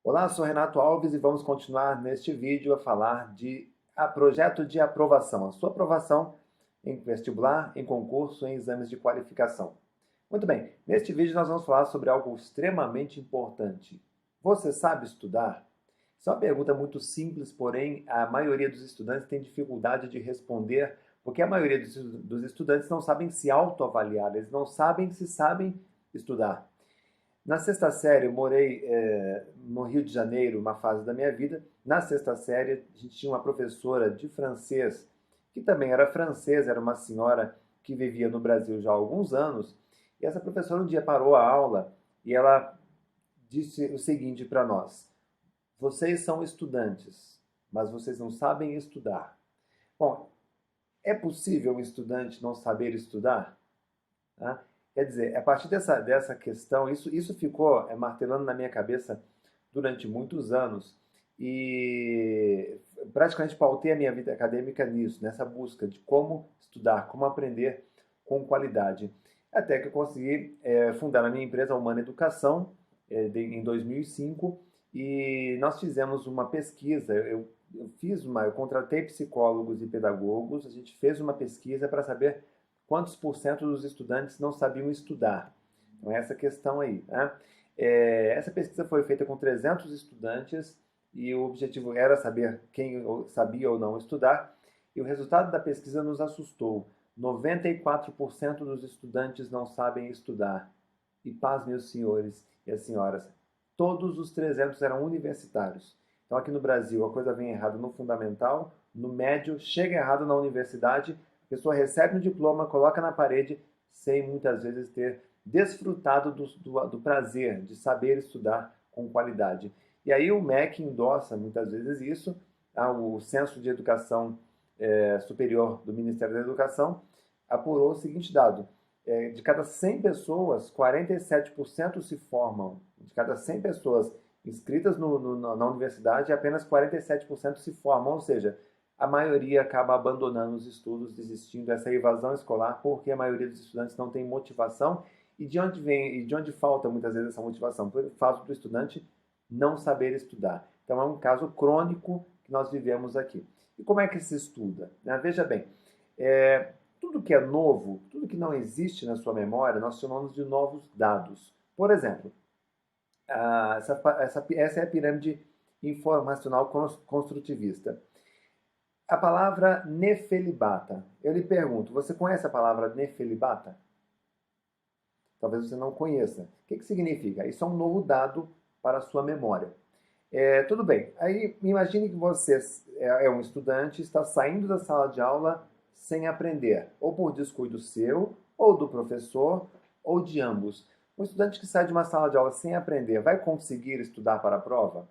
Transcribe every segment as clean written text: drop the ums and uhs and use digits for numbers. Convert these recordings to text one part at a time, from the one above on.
Olá, sou Renato Alves e vamos continuar neste vídeo a falar de projeto de aprovação, a sua aprovação em vestibular, em concurso, em exames de qualificação. Muito bem, neste vídeo nós vamos falar sobre algo extremamente importante. Você sabe estudar? Isso é uma pergunta muito simples, porém a maioria dos estudantes tem dificuldade de responder, porque a maioria dos estudantes não sabem se autoavaliar, eles não sabem se sabem estudar. Na sexta série, eu morei no Rio de Janeiro, uma fase da minha vida. Na sexta série, a gente tinha uma professora de francês, que também era francesa, era uma senhora que vivia no Brasil já há alguns anos. E essa professora um dia parou a aula e ela disse o seguinte para nós: vocês são estudantes, mas vocês não sabem estudar. Bom, é possível um estudante não saber estudar? Né? Quer dizer, a partir dessa questão, isso ficou martelando na minha cabeça durante muitos anos e praticamente pautei a minha vida acadêmica nisso, nessa busca de como estudar, como aprender com qualidade. Até que eu consegui fundar a minha empresa Humana Educação em 2005 e nós fizemos uma pesquisa. Eu contratei psicólogos e pedagogos, a gente fez uma pesquisa para saber quantos por cento dos estudantes não sabiam estudar. Então, essa questão aí. Né? Essa pesquisa foi feita com 300 estudantes e o objetivo era saber quem sabia ou não estudar. E o resultado da pesquisa nos assustou. 94% dos estudantes não sabem estudar. E paz, meus senhores e as senhoras, todos os 300 eram universitários. Então, aqui no Brasil, a coisa vem errada no fundamental, no médio, chega errado na universidade. A pessoa recebe um diploma, coloca na parede, sem muitas vezes ter desfrutado do prazer de saber estudar com qualidade. E aí o MEC endossa muitas vezes isso, o Censo de Educação Superior do Ministério da Educação apurou o seguinte dado: de cada 100 pessoas, 47% se formam. De cada 100 pessoas inscritas na universidade, apenas 47% se formam, ou seja, a maioria acaba abandonando os estudos, desistindo dessa evasão escolar, porque a maioria dos estudantes não tem motivação. E de onde falta muitas vezes essa motivação? Pelo fato do estudante não saber estudar. Então é um caso crônico que nós vivemos aqui. E como é que se estuda? Veja bem, tudo que é novo, tudo que não existe na sua memória, nós chamamos de novos dados. Por exemplo, essa é a pirâmide informacional construtivista. A palavra nefelibata. Eu lhe pergunto, você conhece a palavra nefelibata? Talvez você não conheça. O que significa? Isso é um novo dado para a sua memória. Tudo bem. Aí imagine que você é um estudante, está saindo da sala de aula sem aprender, ou por descuido seu, ou do professor, ou de ambos. Um estudante que sai de uma sala de aula sem aprender, vai conseguir estudar para a prova?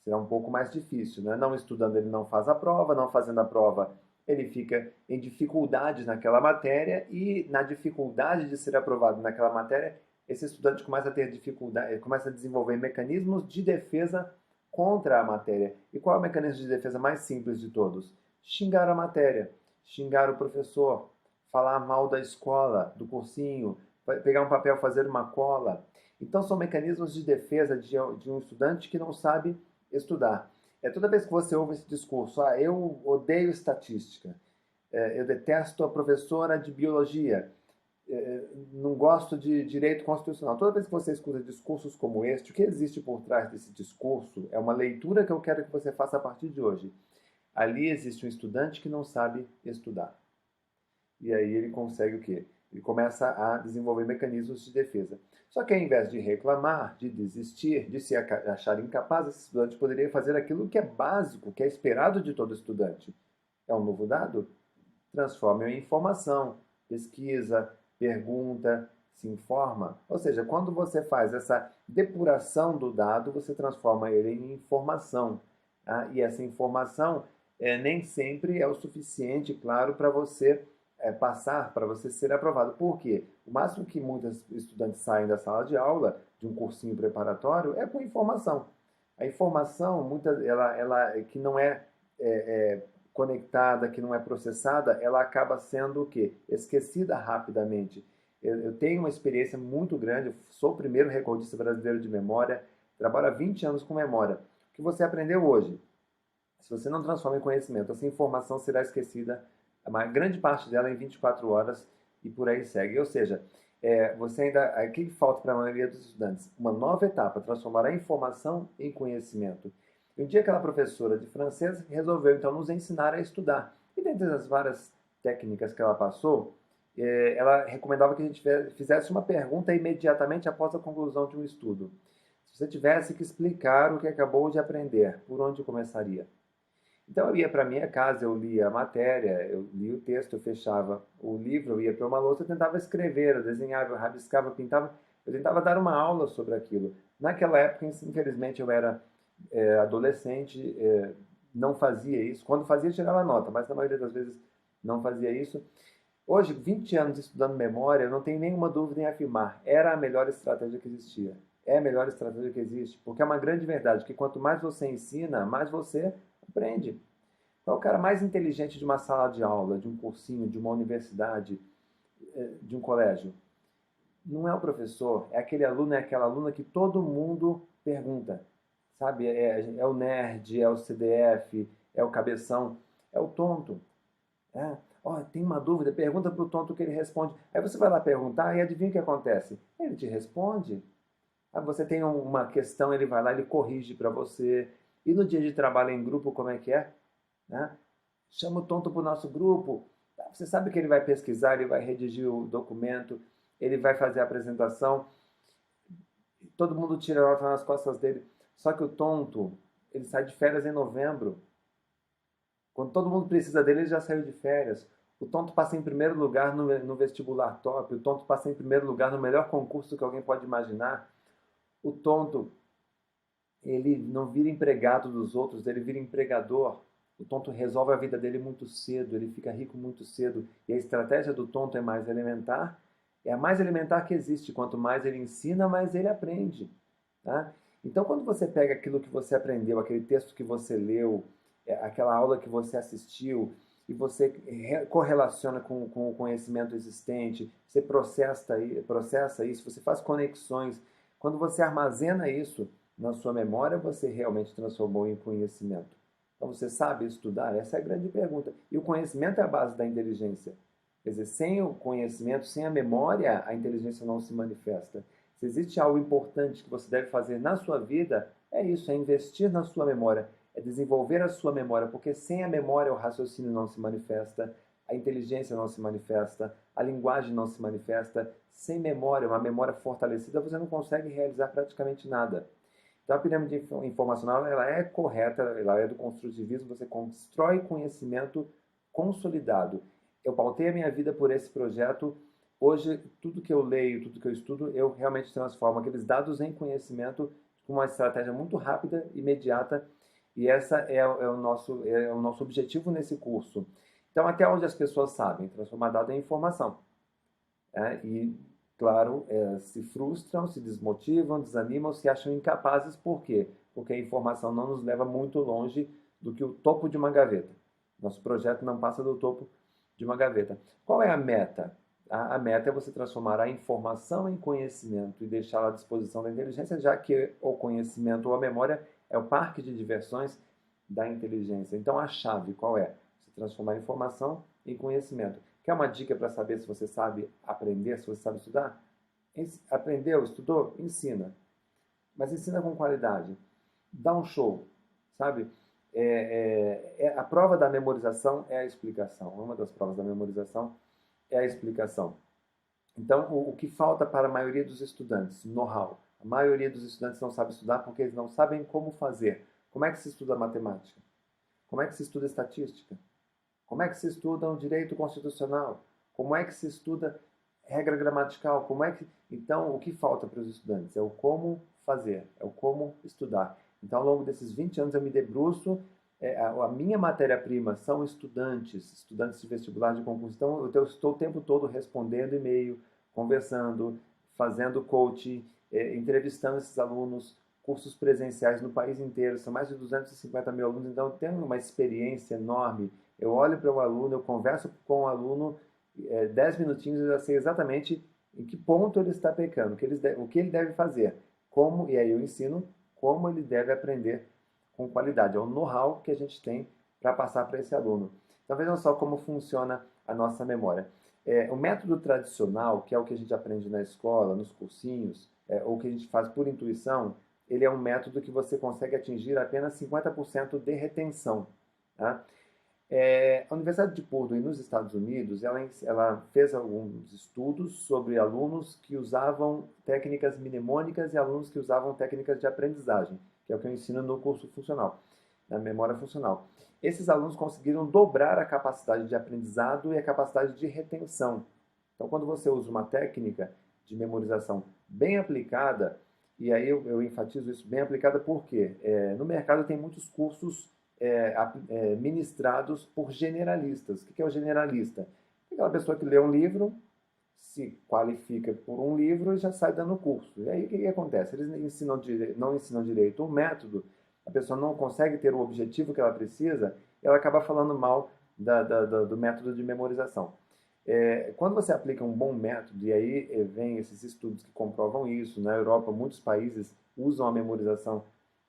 Será um pouco mais difícil, né? Não estudando, ele não faz a prova, não fazendo a prova, ele fica em dificuldades naquela matéria e na dificuldade de ser aprovado naquela matéria, esse estudante começa a ter dificuldade, começa a desenvolver mecanismos de defesa contra a matéria. E qual é o mecanismo de defesa mais simples de todos? Xingar a matéria, xingar o professor, falar mal da escola, do cursinho, pegar um papel, fazer uma cola. Então são mecanismos de defesa de um estudante que não sabe estudar. Toda vez que você ouve esse discurso, eu odeio estatística, eu detesto a professora de biologia, não gosto de direito constitucional. Toda vez que você escuta discursos como este, o que existe por trás desse discurso é uma leitura que eu quero que você faça a partir de hoje. Ali existe um estudante que não sabe estudar. E aí ele consegue o quê? Ele começa a desenvolver mecanismos de defesa. Só que ao invés de reclamar, de desistir, de se achar incapaz, esse estudante poderia fazer aquilo que é básico, que é esperado de todo estudante. É um novo dado? Transforma em informação, pesquisa, pergunta, se informa. Ou seja, quando você faz essa depuração do dado, você transforma ele em informação. Tá? E essa informação nem sempre é o suficiente, claro, para você passar, para você ser aprovado. Por quê? O máximo que muitos estudantes saem da sala de aula, de um cursinho preparatório, é com informação. A informação, ela que não é conectada, que não é processada, ela acaba sendo o quê? Esquecida rapidamente. Eu tenho uma experiência muito grande, sou o primeiro recordista brasileiro de memória, trabalha 20 anos com memória. O que você aprendeu hoje, se você não transforma em conhecimento, essa informação será esquecida, a grande parte dela em 24 horas e por aí segue. Ou seja, você ainda, o que falta para a maioria dos estudantes? Uma nova etapa, transformar a informação em conhecimento. E um dia aquela professora de francês resolveu então nos ensinar a estudar. E dentre as várias técnicas que ela passou, ela recomendava que a gente fizesse uma pergunta imediatamente após a conclusão de um estudo. Se você tivesse que explicar o que acabou de aprender, por onde começaria? Então eu ia para minha casa, eu lia a matéria, eu lia o texto, eu fechava o livro, eu ia para uma louça, eu tentava escrever, eu desenhava, eu rabiscava, eu pintava, eu tentava dar uma aula sobre aquilo. Naquela época, infelizmente, eu era adolescente, não fazia isso. Quando fazia, tirava nota, mas na maioria das vezes não fazia isso. Hoje, 20 anos estudando memória, eu não tenho nenhuma dúvida em afirmar, era a melhor estratégia que existia. É a melhor estratégia que existe, porque é uma grande verdade que quanto mais você ensina, mais você aprende. Qual é o cara mais inteligente de uma sala de aula, de um cursinho, de uma universidade, de um colégio? Não é o professor, é aquele aluno, é aquela aluna que todo mundo pergunta. Sabe? É o nerd, é o CDF, é o cabeção, é o tonto. Tem uma dúvida, pergunta para o tonto que ele responde. Aí você vai lá perguntar e adivinha o que acontece? Ele te responde. Você tem uma questão, ele vai lá, ele corrige para você. E no dia de trabalho em grupo, como é que é? Chama o tonto para o nosso grupo. Você sabe que ele vai pesquisar, ele vai redigir o documento, ele vai fazer a apresentação. Todo mundo tira nota nas costas dele. Só que o tonto, ele sai de férias em novembro. Quando todo mundo precisa dele, ele já saiu de férias. O tonto passa em primeiro lugar no vestibular top. O tonto passa em primeiro lugar no melhor concurso que alguém pode imaginar. O tonto, ele não vira empregado dos outros, ele vira empregador. O tonto resolve a vida dele muito cedo, ele fica rico muito cedo. E a estratégia do tonto é mais elementar. É a mais elementar que existe. Quanto mais ele ensina, mais ele aprende. Tá? Então, quando você pega aquilo que você aprendeu, aquele texto que você leu, aquela aula que você assistiu, e você correlaciona com o conhecimento existente, você processa isso, você faz conexões. Quando você armazena isso na sua memória, você realmente transformou em conhecimento. Então, você sabe estudar? Essa é a grande pergunta. E o conhecimento é a base da inteligência. Quer dizer, sem o conhecimento, sem a memória, a inteligência não se manifesta. Se existe algo importante que você deve fazer na sua vida, é isso, é investir na sua memória, é desenvolver a sua memória, porque sem a memória o raciocínio não se manifesta, a inteligência não se manifesta, a linguagem não se manifesta. Sem memória, uma memória fortalecida, você não consegue realizar praticamente nada. Então a pirâmide informacional ela é correta, ela é do construtivismo, você constrói conhecimento consolidado. Eu pautei a minha vida por esse projeto. Hoje, tudo que eu leio, tudo que eu estudo, eu realmente transformo aqueles dados em conhecimento com uma estratégia muito rápida, imediata, e essa é o nosso objetivo nesse curso. Então, até onde as pessoas sabem, transformar dado em informação. E, claro, se frustram, se desmotivam, desanimam, se acham incapazes. Por quê? Porque a informação não nos leva muito longe do que o topo de uma gaveta. Nosso projeto não passa do topo de uma gaveta. Qual é a meta? A meta é você transformar a informação em conhecimento e deixá-la à disposição da inteligência, já que o conhecimento ou a memória é o parque de diversões da inteligência. Então, a chave qual é? Você transformar a informação em conhecimento. Quer uma dica para saber se você sabe aprender, se você sabe estudar? Aprendeu, estudou? Ensina. Mas ensina com qualidade. Dá um show, sabe? A prova da memorização é a explicação. Uma das provas da memorização é a explicação. Então, o que falta para a maioria dos estudantes? Know-how. A maioria dos estudantes não sabe estudar porque eles não sabem como fazer. Como é que se estuda matemática? Como é que se estuda estatística? Como é que se estuda um direito constitucional? Como é que se estuda regra gramatical? Então, o que falta para os estudantes? É o como fazer, é o como estudar. Então, ao longo desses 20 anos, eu me debruço. A minha matéria-prima são estudantes de vestibular, de concurso. Então, eu estou o tempo todo respondendo e-mail, conversando, fazendo coaching, entrevistando esses alunos, cursos presenciais no país inteiro. São mais de 250 mil alunos, então eu tenho uma experiência enorme. Eu olho para o aluno, eu converso com o aluno, 10 minutinhos eu já sei exatamente em que ponto ele está pecando, o que ele deve fazer. E aí eu ensino como ele deve aprender com qualidade. É o know-how que a gente tem para passar para esse aluno. Então vejam só como funciona a nossa memória. O método tradicional, que é o que a gente aprende na escola, nos cursinhos, ou que a gente faz por intuição, ele é um método que você consegue atingir apenas 50% de retenção. Tá? A Universidade de Purdue, nos Estados Unidos, ela fez alguns estudos sobre alunos que usavam técnicas mnemônicas e alunos que usavam técnicas de aprendizagem, que é o que eu ensino no curso funcional, na memória funcional. Esses alunos conseguiram dobrar a capacidade de aprendizado e a capacidade de retenção. Então, quando você usa uma técnica de memorização bem aplicada, e aí eu enfatizo isso, bem aplicada porque no mercado tem muitos cursos ministrados por generalistas. O que é o generalista? É aquela pessoa que lê um livro, se qualifica por um livro e já sai dando curso. E aí o que acontece? Eles não ensinam direito o método, a pessoa não consegue ter o objetivo que ela precisa, ela acaba falando mal do método de memorização. Quando você aplica um bom método, e aí vem esses estudos que comprovam isso, na Europa muitos países usam a memorização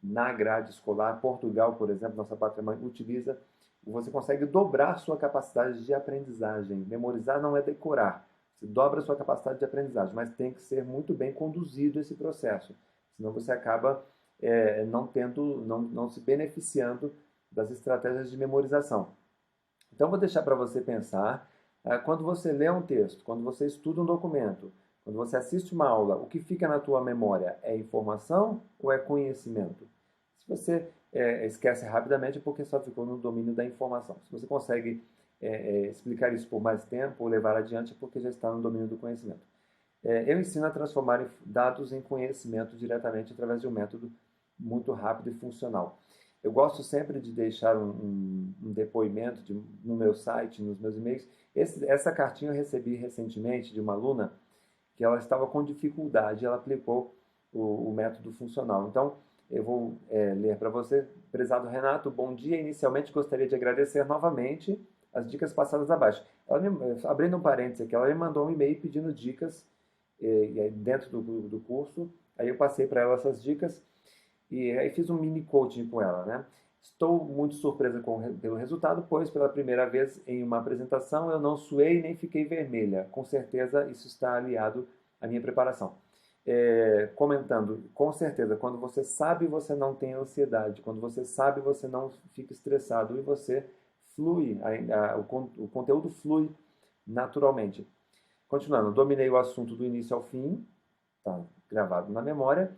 na grade escolar, Portugal, por exemplo, nossa pátria-mãe, utiliza, você consegue dobrar sua capacidade de aprendizagem. Memorizar não é decorar, você dobra a sua capacidade de aprendizagem, mas tem que ser muito bem conduzido esse processo, senão você acaba não se beneficiando das estratégias de memorização. Então, vou deixar para você pensar, quando você lê um texto, quando você estuda um documento, quando você assiste uma aula, o que fica na tua memória é informação ou é conhecimento? Se você esquece rapidamente é porque só ficou no domínio da informação. Se você consegue explicar isso por mais tempo ou levar adiante é porque já está no domínio do conhecimento. Eu ensino a transformar dados em conhecimento diretamente através de um método muito rápido e funcional. Eu gosto sempre de deixar um depoimento no meu site, nos meus e-mails. Essa cartinha eu recebi recentemente de uma aluna que ela estava com dificuldade, ela aplicou o método funcional. Então, eu vou ler para você. Prezado Renato, bom dia. Inicialmente, gostaria de agradecer novamente as dicas passadas abaixo. Abrindo um parênteses aqui, ela me mandou um e-mail pedindo dicas dentro do curso. Aí eu passei para ela essas dicas e aí fiz um mini coaching com ela, né? Estou muito surpresa pelo resultado, pois pela primeira vez em uma apresentação eu não suei nem fiquei vermelha. Com certeza isso está aliado à minha preparação. Comentando, com certeza, quando você sabe, você não tem ansiedade. Quando você sabe, você não fica estressado e você flui, o conteúdo flui naturalmente. Continuando, dominei o assunto do início ao fim, está gravado na memória.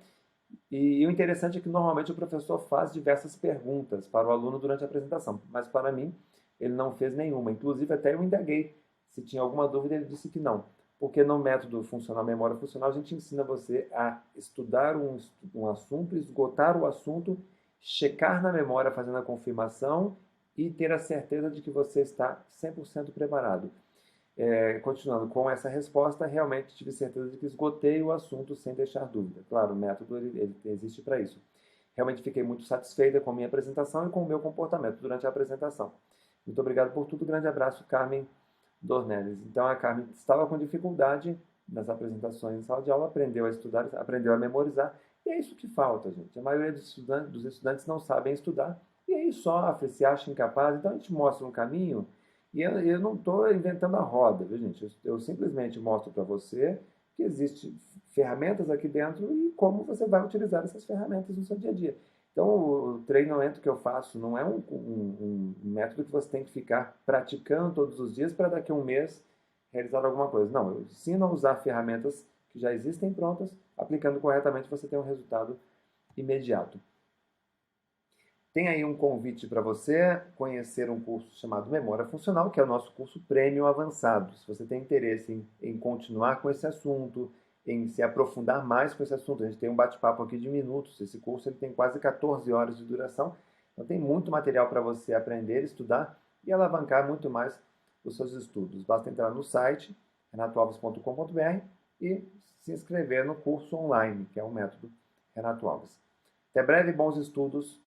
E o interessante é que normalmente o professor faz diversas perguntas para o aluno durante a apresentação, mas para mim ele não fez nenhuma. Inclusive até eu indaguei se tinha alguma dúvida, ele disse que não. Porque no método funcional, memória funcional, a gente ensina você a estudar um assunto, esgotar o assunto, checar na memória fazendo a confirmação e ter a certeza de que você está 100% preparado. Continuando com essa resposta, realmente tive certeza de que esgotei o assunto sem deixar dúvida. Claro, o método ele existe para isso. Realmente fiquei muito satisfeita com a minha apresentação e com o meu comportamento durante a apresentação. Muito obrigado por tudo. Grande abraço, Carmen Dornelles. Então, a Carmen estava com dificuldade nas apresentações em sala de aula, aprendeu a estudar, aprendeu a memorizar. E é isso que falta, gente. A maioria dos estudantes não sabem estudar e aí sofre, se acha incapaz. Então, a gente mostra um caminho. E eu não estou inventando a roda, viu, gente? Eu simplesmente mostro para você que existem ferramentas aqui dentro e como você vai utilizar essas ferramentas no seu dia a dia. Então, o treinamento que eu faço não é um método que você tem que ficar praticando todos os dias para daqui a um mês realizar alguma coisa. Não, eu ensino a usar ferramentas que já existem prontas, aplicando corretamente você tem um resultado imediato. Tem aí um convite para você conhecer um curso chamado Memória Funcional, que é o nosso curso Premium Avançado. Se você tem interesse em continuar com esse assunto, em se aprofundar mais com esse assunto, a gente tem um bate-papo aqui de minutos. Esse curso ele tem quase 14 horas de duração, então tem muito material para você aprender, estudar e alavancar muito mais os seus estudos. Basta entrar no site renatoalves.com.br e se inscrever no curso online, que é o método Renato Alves. Até breve, bons estudos.